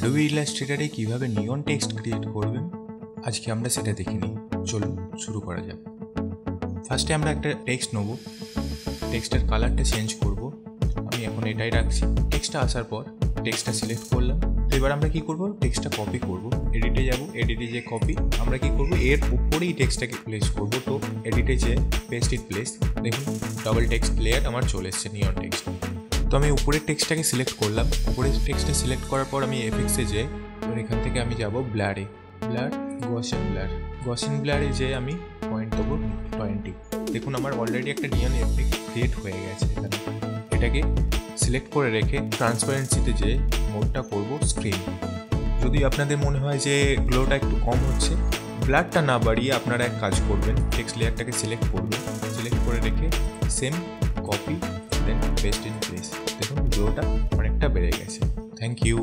Adobe ইলাস্ট্রেটরে কীভাবে নিয়ন text create করবেন আজকে আমরা সেটা দেখে নিই। চলুন শুরু করা যাক। ফার্স্টে আমরা একটা টেক্সট নেব, টেক্সটের কালারটা চেঞ্জ করব। আমি এখন এটাই রাখছি। টেক্সটটা আসার পর টেক্সটটা সিলেক্ট করলাম। তো এবার আমরা কী করব, টেক্সটটা কপি করব। এডিটে যাব, এডিটে যে কপি আমরা কী করব, এর উপরেই টেক্সটটাকে প্লেস করব। তো এডিটে যে পেস্ট ইট প্লেস, দেখুন ডাবল টেক্সট লেয়ার আমার চলে এসছে নিয়ন টেক্সট। তো আমি উপরের টেক্সটটাকে সিলেক্ট করলাম। উপরের টেক্সটটা সিলেক্ট করার পর আমি এফেক্টসে যাই। এবার এখান থেকে আমি যাব ব্লারে, গসিয়ান ব্লারে যে আমি পয়েন্ট দেবো 20। দেখুন আমার অলরেডি একটা নিয়ন এফেক্ট ক্রিয়েট হয়ে গেছে এখানে। এটাকে সিলেক্ট করে রেখে ট্রান্সপারেন্সিতে যে মোডটা করব স্ক্রিন। যদি আপনাদের মনে হয় যে গ্লোটা একটু কম হচ্ছে, ব্লারটা না বাড়িয়ে আপনারা এক কাজ করবেন, টেক্সট লেয়ারটাকে সিলেক্ট করবেন, সিলেক্ট করে রেখে সেম কপি দেন পেস্ট ইন প্লেস। দেখুন গ্লোটা অনেকটা বেড়ে গেছে। Thank you.